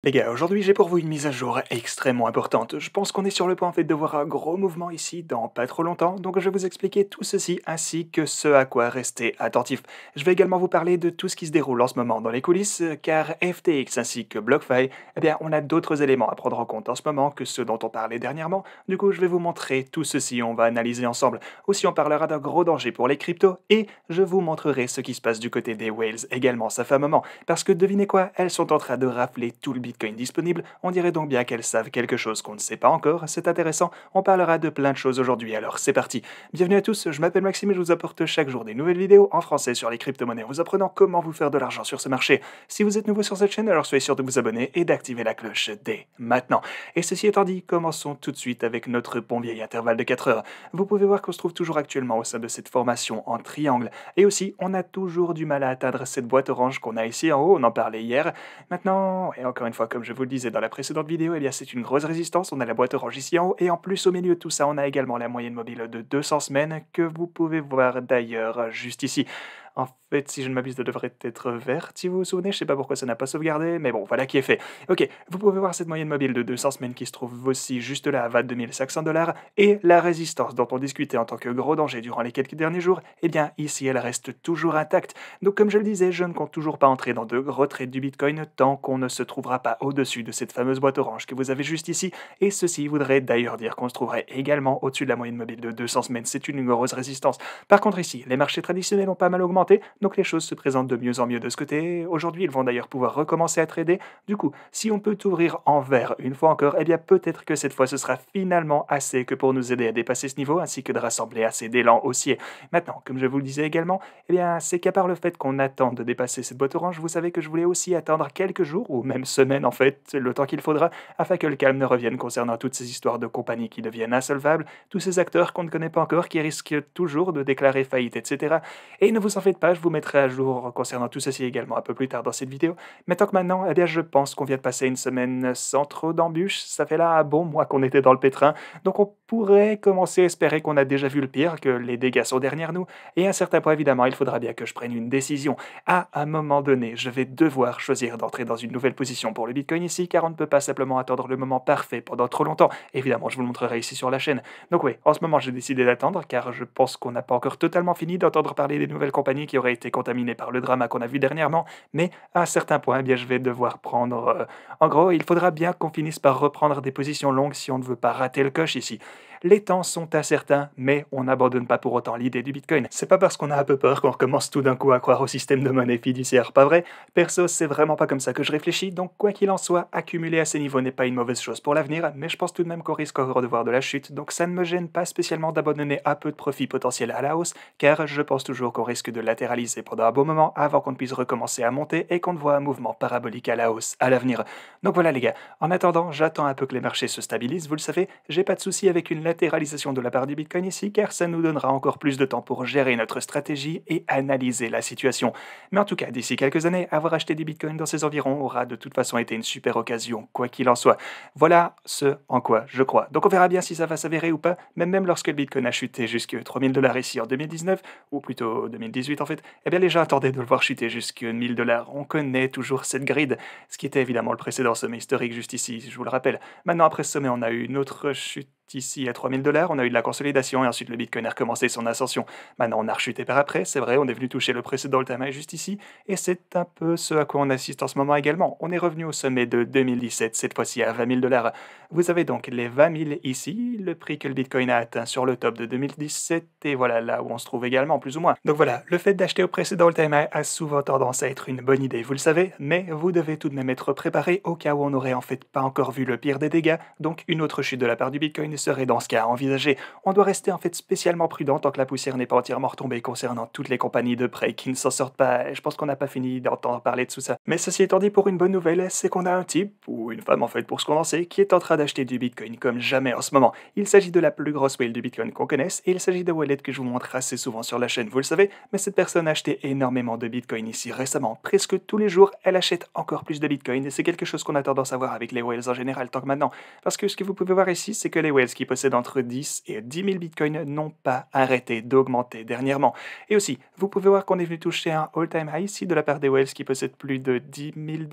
Les gars, aujourd'hui j'ai pour vous une mise à jour extrêmement importante. Je pense qu'on est sur le point de voir un gros mouvement ici dans pas trop longtemps, donc je vais vous expliquer tout ceci ainsi que ce à quoi rester attentif. Je vais également vous parler de tout ce qui se déroule en ce moment dans les coulisses, car FTX ainsi que BlockFi, eh bien on a d'autres éléments à prendre en compte en ce moment que ceux dont on parlait dernièrement. Du coup je vais vous montrer tout ceci, on va analyser ensemble. Aussi on parlera d'un gros danger pour les cryptos et je vous montrerai ce qui se passe du côté des whales également, ça fait un moment. Parce que devinez quoi, elles sont en train de rafler tout le Bitcoin disponible, on dirait donc bien qu'elles savent quelque chose qu'on ne sait pas encore, c'est intéressant, on parlera de plein de choses aujourd'hui, alors c'est parti. Bienvenue à tous, je m'appelle Maxime et je vous apporte chaque jour des nouvelles vidéos en français sur les crypto-monnaies, en vous apprenant comment vous faire de l'argent sur ce marché. Si vous êtes nouveau sur cette chaîne, alors soyez sûr de vous abonner et d'activer la cloche dès maintenant. Et ceci étant dit, commençons tout de suite avec notre bon vieil intervalle de 4 heures. Vous pouvez voir qu'on se trouve toujours actuellement au sein de cette formation en triangle, et aussi on a toujours du mal à atteindre cette boîte orange qu'on a ici en haut, on en parlait hier. Maintenant, et encore une fois, comme je vous le disais dans la précédente vidéo, eh bien c'est une grosse résistance, on a la boîte orange ici en haut, et en plus au milieu de tout ça, on a également la moyenne mobile de 200 semaines, que vous pouvez voir d'ailleurs juste ici. En fait, si je ne m'abuse, ça devrait être verte, si vous vous souvenez, je sais pas pourquoi ça n'a pas sauvegardé, mais bon, voilà qui est fait. Ok, vous pouvez voir cette moyenne mobile de 200 semaines qui se trouve aussi juste là à 22 500 $, et la résistance dont on discutait en tant que gros danger durant les quelques derniers jours, eh bien ici elle reste toujours intacte. Donc comme je le disais, je ne compte toujours pas entrer dans de gros trades du Bitcoin tant qu'on ne se trouvera pas au-dessus de cette fameuse boîte orange que vous avez juste ici, et ceci voudrait d'ailleurs dire qu'on se trouverait également au-dessus de la moyenne mobile de 200 semaines, c'est une grosse résistance. Par contre ici, les marchés traditionnels ont pas mal augmenté, donc les choses se présentent de mieux en mieux de ce côté. Aujourd'hui, ils vont d'ailleurs pouvoir recommencer à trader. Du coup, si on peut ouvrir en vert une fois encore, eh bien peut-être que cette fois ce sera finalement assez que pour nous aider à dépasser ce niveau, ainsi que de rassembler assez d'élan haussier. Maintenant, comme je vous le disais également, eh bien c'est qu'à part le fait qu'on attend de dépasser cette boîte orange, vous savez que je voulais aussi attendre quelques jours, ou même semaines en fait, le temps qu'il faudra, afin que le calme ne revienne concernant toutes ces histoires de compagnies qui deviennent insolvables, tous ces acteurs qu'on ne connaît pas encore, qui risquent toujours de déclarer faillite, etc. Et ne vous en faites pas, je vous mettrai à jour concernant tout ceci également un peu plus tard dans cette vidéo. Mais tant que maintenant, eh bien, je pense qu'on vient de passer une semaine sans trop d'embûches. Ça fait là un bon mois qu'on était dans le pétrin. Donc on pourrait commencer à espérer qu'on a déjà vu le pire, que les dégâts sont derrière nous. Et à un certain point, évidemment, il faudra bien que je prenne une décision. À un moment donné, je vais devoir choisir d'entrer dans une nouvelle position pour le Bitcoin ici, car on ne peut pas simplement attendre le moment parfait pendant trop longtemps. Évidemment, je vous le montrerai ici sur la chaîne. Donc oui, en ce moment, j'ai décidé d'attendre, car je pense qu'on n'a pas encore totalement fini d'entendre parler des nouvelles compagnies qui auraient été contaminées par le drama qu'on a vu dernièrement, mais à un certain point, eh bien, je vais devoir prendre... En gros, il faudra bien qu'on finisse par reprendre des positions longues si on ne veut pas rater le coche ici. Les temps sont incertains, mais on n'abandonne pas pour autant l'idée du Bitcoin. C'est pas parce qu'on a un peu peur qu'on recommence tout d'un coup à croire au système de monnaie fiduciaire, pas vrai? Perso, c'est vraiment pas comme ça que je réfléchis, donc quoi qu'il en soit, accumuler à ces niveaux n'est pas une mauvaise chose pour l'avenir, mais je pense tout de même qu'on risque encore de voir de la chute, donc ça ne me gêne pas spécialement d'abandonner un peu de profit potentiel à la hausse, car je pense toujours qu'on risque de latéraliser pendant un bon moment avant qu'on ne puisse recommencer à monter et qu'on ne voit un mouvement parabolique à la hausse à l'avenir. Donc voilà les gars, en attendant, j'attends un peu que les marchés se stabilisent, vous le savez, j'ai pas de souci avec une latéralisation de la part du Bitcoin ici, car ça nous donnera encore plus de temps pour gérer notre stratégie et analyser la situation. Mais en tout cas, d'ici quelques années, avoir acheté du Bitcoin dans ces environs aura de toute façon été une super occasion, quoi qu'il en soit. Voilà ce en quoi je crois. Donc on verra bien si ça va s'avérer ou pas, même lorsque le Bitcoin a chuté jusqu'à 3000 $ ici en 2019, ou plutôt 2018 en fait, eh bien les gens attendaient de le voir chuter jusqu'à 1000 $. On connaît toujours cette grid, ce qui était évidemment le précédent sommet historique juste ici, je vous le rappelle. Maintenant, après ce sommet, on a eu une autre chute ici à 3000 $, on a eu de la consolidation et ensuite le Bitcoin a recommencé son ascension. Maintenant, on a rechuté par après, c'est vrai, on est venu toucher le précédent all-time high juste ici, et c'est un peu ce à quoi on assiste en ce moment également. On est revenu au sommet de 2017, cette fois-ci à 20 000 $. Vous avez donc les 20 000 ici, le prix que le Bitcoin a atteint sur le top de 2017, et voilà là où on se trouve également, plus ou moins. Donc voilà, le fait d'acheter au précédent all-time high a souvent tendance à être une bonne idée, vous le savez, mais vous devez tout de même être préparé au cas où on n'aurait en fait pas encore vu le pire des dégâts, donc une autre chute de la part du Bitcoin serait dans ce cas à envisager. On doit rester en fait spécialement prudent tant que la poussière n'est pas entièrement retombée concernant toutes les compagnies de prêt qui ne s'en sortent pas. Je pense qu'on n'a pas fini d'entendre parler de tout ça. Mais ceci étant dit, pour une bonne nouvelle, c'est qu'on a un type, ou une femme en fait pour ce qu'on en sait, qui est en train d'acheter du Bitcoin comme jamais en ce moment. Il s'agit de la plus grosse whale du Bitcoin qu'on connaisse, et il s'agit de wallet que je vous montre assez souvent sur la chaîne, vous le savez, mais cette personne a acheté énormément de Bitcoin ici récemment. Presque tous les jours, elle achète encore plus de Bitcoin, et c'est quelque chose qu'on a tendance à voir avec les whales en général tant que maintenant. Parce que ce que vous pouvez voir ici, c'est que les whales adresses qui possèdent entre 10 et 10 000 bitcoins n'ont pas arrêté d'augmenter dernièrement. Et aussi, vous pouvez voir qu'on est venu toucher un all-time high ici de la part des whales qui possèdent plus de 10 000,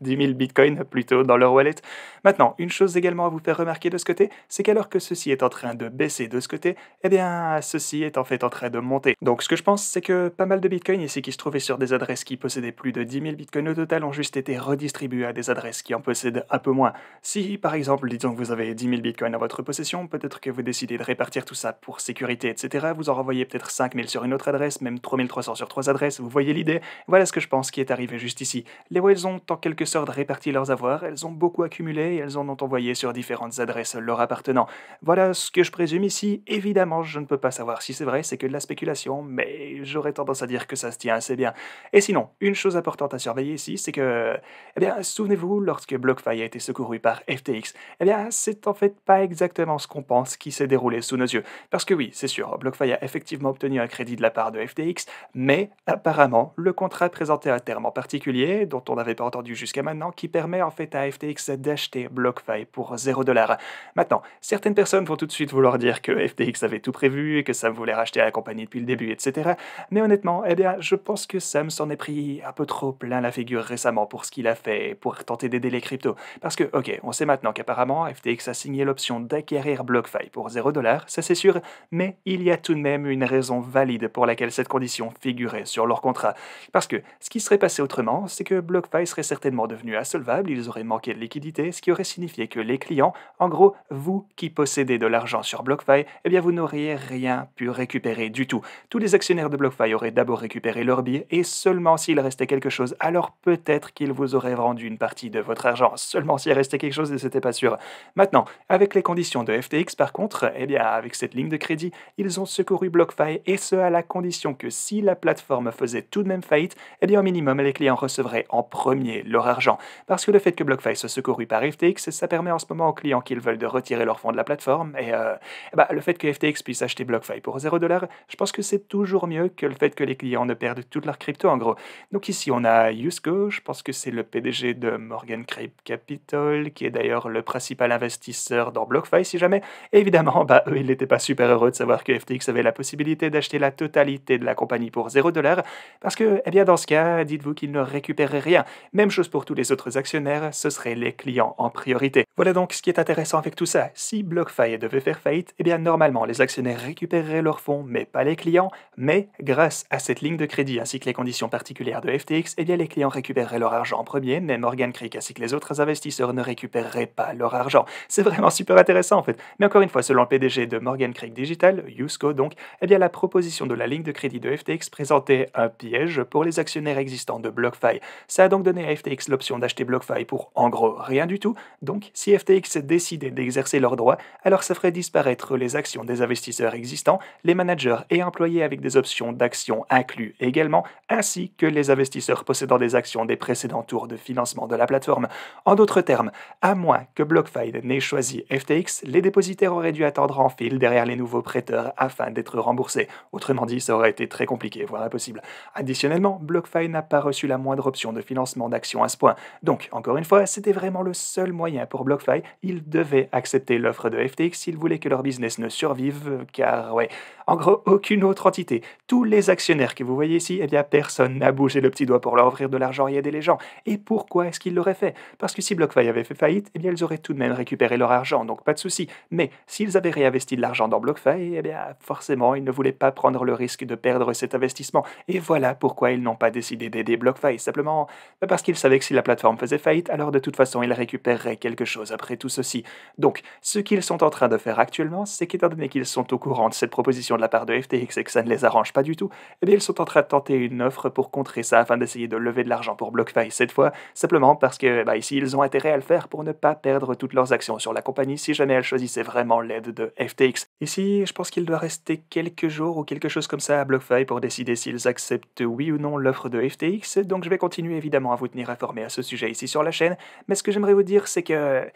10 000 bitcoins plutôt dans leur wallet. Maintenant, une chose également à vous faire remarquer de ce côté, c'est qu'alors que ceci est en train de baisser de ce côté, eh bien, ceci est en fait en train de monter. Donc, ce que je pense, c'est que pas mal de bitcoins ici qui se trouvaient sur des adresses qui possédaient plus de 10 000 bitcoins au total ont juste été redistribués à des adresses qui en possèdent un peu moins. Si, par exemple, disons que vous avez 10 000 bitcoins à votre possession, peut-être que vous décidez de répartir tout ça pour sécurité, etc. Vous en renvoyez peut-être 5 000 sur une autre adresse, même 3 300 sur 3 adresses, vous voyez l'idée? Voilà ce que je pense qui est arrivé juste ici. Les whales ont en quelque sorte réparti leurs avoirs, elles ont beaucoup accumulé et elles en ont envoyé sur différentes adresses leur appartenant. Voilà ce que je présume ici. Évidemment, je ne peux pas savoir si c'est vrai, c'est que de la spéculation, mais j'aurais tendance à dire que ça se tient assez bien. Et sinon, une chose importante à surveiller ici, c'est que, eh bien, souvenez-vous, lorsque BlockFi a été secouru par FTX, eh bien, c'est en fait pas exactement ce qu'on pense qui s'est déroulé sous nos yeux. Parce que oui, c'est sûr, BlockFi a effectivement obtenu un crédit de la part de FTX, mais apparemment, le contrat présentait un terme en particulier, dont on n'avait pas entendu jusqu'à maintenant, qui permet en fait à FTX d'acheter BlockFi pour 0 $. Maintenant, certaines personnes vont tout de suite vouloir dire que FTX avait tout prévu et que Sam voulait racheter la compagnie depuis le début, etc. Mais honnêtement, eh bien, je pense que Sam s'en est pris un peu trop plein la figure récemment pour ce qu'il a fait, pour tenter d'aider les cryptos. Parce que, ok, on sait maintenant qu'apparemment FTX a signé l'option d'acquérir BlockFi pour 0 $, ça c'est sûr, mais il y a tout de même une raison valide pour laquelle cette condition figurait sur leur contrat. Parce que ce qui serait passé autrement, c'est que BlockFi serait certainement devenu insolvable, ils auraient manqué de liquidité, ce qui aurait signifié que les clients, en gros, vous qui possédez de l'argent sur BlockFi, eh bien vous n'auriez rien pu récupérer du tout. Tous les actionnaires de BlockFi auraient d'abord récupéré leur billet et seulement s'il restait quelque chose, alors peut-être qu'ils vous auraient rendu une partie de votre argent. Seulement s'il restait quelque chose et c'était pas sûr. Maintenant, avec les conditions de FTX par contre, eh bien avec cette ligne de crédit, ils ont secouru BlockFi et ce à la condition que si la plateforme faisait tout de même faillite, eh bien au minimum les clients recevraient en premier leur argent. Parce que le fait que BlockFi soit secouru par FTX, ça permet en ce moment aux clients qui veulent de retirer leurs fonds de la plateforme et le fait que FTX puisse acheter BlockFi pour 0 $, je pense que c'est toujours mieux que le fait que les clients ne perdent toute leur crypto en gros. Donc ici on a Yusko, je pense que c'est le PDG de Morgan Crypto Capital, qui est d'ailleurs le principal investisseur dans BlockFi si jamais. Et évidemment, eux ils n'étaient pas super heureux de savoir que FTX avait la possibilité d'acheter la totalité de la compagnie pour 0 $, parce que, eh bien dans ce cas, dites-vous qu'ils ne récupéraient rien. Même chose pour tous les autres actionnaires, ce seraient les clients en priorité. Voilà donc ce qui est intéressant avec tout ça. Si BlockFi devait faire faillite, eh bien normalement les actionnaires récupéreraient leurs fonds, mais pas les clients. Mais grâce à cette ligne de crédit ainsi que les conditions particulières de FTX, eh bien les clients récupéreraient leur argent en premier, mais Morgan Creek ainsi que les autres investisseurs ne récupéreraient pas leur argent. C'est vraiment super intéressant en fait. Mais encore une fois, selon le PDG de Morgan Creek Digital, Yusko donc, eh bien la proposition de la ligne de crédit de FTX présentait un piège pour les actionnaires existants de BlockFi. Ça a donc donné à FTX l'option d'acheter BlockFi pour en gros rien du tout. Donc si FTX décidait d'exercer leurs droits, alors ça ferait disparaître les actions des investisseurs existants, les managers et employés avec des options d'actions inclus également, ainsi que les investisseurs possédant des actions des précédents tours de financement de la plateforme. En d'autres termes, à moins que BlockFi n'ait choisi FTX, les dépositaires auraient dû attendre en file derrière les nouveaux prêteurs afin d'être remboursés. Autrement dit, ça aurait été très compliqué, voire impossible. Additionnellement, BlockFi n'a pas reçu la moindre option de financement d'actions à ce point. Donc, encore une fois, c'était vraiment le seul moyen pour BlockFi. Ils devaient accepter l'offre de FTX s'ils voulaient que leur business ne survive, car ouais, en gros, aucune autre entité. Tous les actionnaires que vous voyez ici, eh bien, personne n'a bougé le petit doigt pour leur offrir de l'argent et aider les gens. Et pourquoi est-ce qu'ils l'auraient fait? Parce que si BlockFi avait fait faillite, eh bien, ils auraient tout de même récupéré leur argent, donc pas de souci. Mais s'ils avaient réinvesti de l'argent dans BlockFi, eh bien, forcément, ils ne voulaient pas prendre le risque de perdre cet investissement. Et voilà pourquoi ils n'ont pas décidé d'aider BlockFi. Simplement parce qu'ils savaient que si la plateforme faisait faillite, alors de toute façon, ils récupéreraient quelque chose après tout ceci. Donc, ce qu'ils sont en train de faire actuellement, c'est qu'étant donné qu'ils sont au courant de cette proposition de la part de FTX et que ça ne les arrange pas du tout, eh bien, ils sont en train de tenter une offre pour contrer ça afin d'essayer de lever de l'argent pour BlockFi cette fois, simplement parce que, ici, ils ont intérêt à le faire pour ne pas perdre toutes leurs actions sur la compagnie si jamais elle choisissait vraiment l'aide de FTX. Ici, je pense qu'il doit rester quelques jours ou quelque chose comme ça à BlockFi pour décider s'ils acceptent oui ou non l'offre de FTX, donc je vais continuer évidemment à vous tenir informé à ce sujet ici sur la chaîne, mais ce que j'aimerais vous dire, c'est que,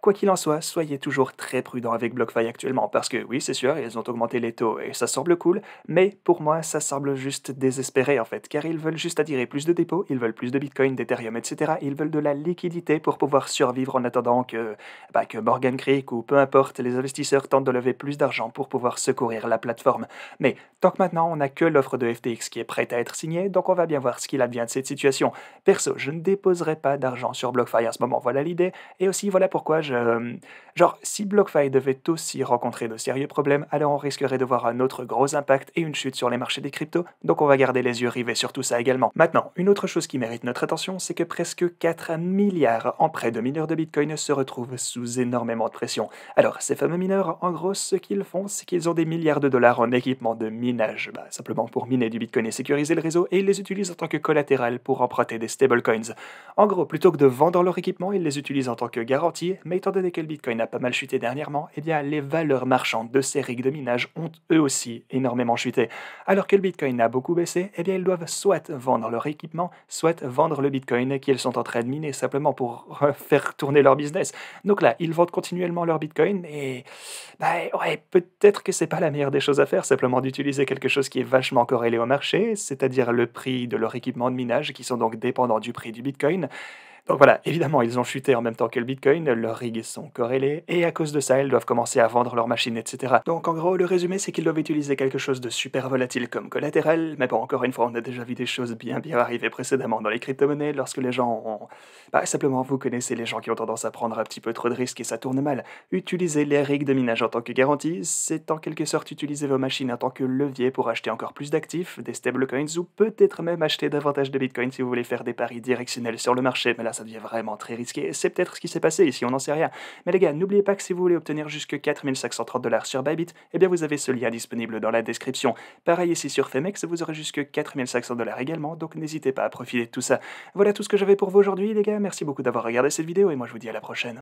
quoi qu'il en soit, soyez toujours très prudent avec BlockFi actuellement, parce que oui, c'est sûr, ils ont augmenté les taux et ça semble cool, mais pour moi, ça semble juste désespéré en fait, car ils veulent juste attirer plus de dépôts, ils veulent plus de Bitcoin, d'Ethereum, etc. Ils veulent de la liquidité pour pouvoir survivre en attendant que Morgan Morgan Creek ou peu importe, les investisseurs tentent de lever plus d'argent pour pouvoir secourir la plateforme. Mais tant que maintenant on n'a que l'offre de FTX qui est prête à être signée, donc on va bien voir ce qu'il advient de cette situation. Perso, je ne déposerai pas d'argent sur BlockFi en ce moment, voilà l'idée. Et aussi voilà pourquoi Genre, si BlockFi devait aussi rencontrer de sérieux problèmes, alors on risquerait de voir un autre gros impact et une chute sur les marchés des cryptos, donc on va garder les yeux rivés sur tout ça également. Maintenant, une autre chose qui mérite notre attention, c'est que presque 4 milliards en prêts de mineurs de Bitcoin se retrouvent sous énormément de pression. Alors, ces fameux mineurs, en gros, ce qu'ils font, c'est qu'ils ont des milliards de dollars en équipement de minage, simplement pour miner du Bitcoin et sécuriser le réseau, et ils les utilisent en tant que collatéral pour emprunter des stablecoins. En gros, plutôt que de vendre leur équipement, ils les utilisent en tant que garantie, mais étant donné que le Bitcoin a pas mal chuté dernièrement, eh bien les valeurs marchandes de ces rigs de minage ont eux aussi énormément chuté. Alors que le Bitcoin a beaucoup baissé, eh bien ils doivent soit vendre leur équipement, soit vendre le Bitcoin qu'ils sont en train de miner simplement pour faire tourner leur business. Donc là, ils vendent continuellement leur Bitcoin et ouais, peut-être que c'est pas la meilleure des choses à faire, simplement d'utiliser quelque chose qui est vachement corrélé au marché, c'est-à-dire le prix de leur équipement de minage qui sont donc dépendants du prix du Bitcoin. Donc voilà, évidemment, ils ont chuté en même temps que le Bitcoin, leurs rigs sont corrélés, et à cause de ça, ils doivent commencer à vendre leurs machines, etc. Donc en gros, le résumé, c'est qu'ils doivent utiliser quelque chose de super volatile comme collatéral, mais bon, encore une fois, on a déjà vu des choses bien arriver précédemment dans les crypto-monnaies, lorsque les gens ont... simplement, vous connaissez les gens qui ont tendance à prendre un petit peu trop de risques et ça tourne mal. Utiliser les rigs de minage en tant que garantie, c'est en quelque sorte utiliser vos machines en tant que levier pour acheter encore plus d'actifs, des stablecoins, ou peut-être même acheter davantage de Bitcoin si vous voulez faire des paris directionnels sur le marché, mais là, ça devient vraiment très risqué. C'est peut-être ce qui s'est passé ici, on n'en sait rien. Mais les gars, n'oubliez pas que si vous voulez obtenir jusque 4530 $ sur Bybit, eh bien vous avez ce lien disponible dans la description. Pareil ici sur Femex, vous aurez jusque 4500 $ également, donc n'hésitez pas à profiter de tout ça. Voilà tout ce que j'avais pour vous aujourd'hui les gars, merci beaucoup d'avoir regardé cette vidéo et moi je vous dis à la prochaine.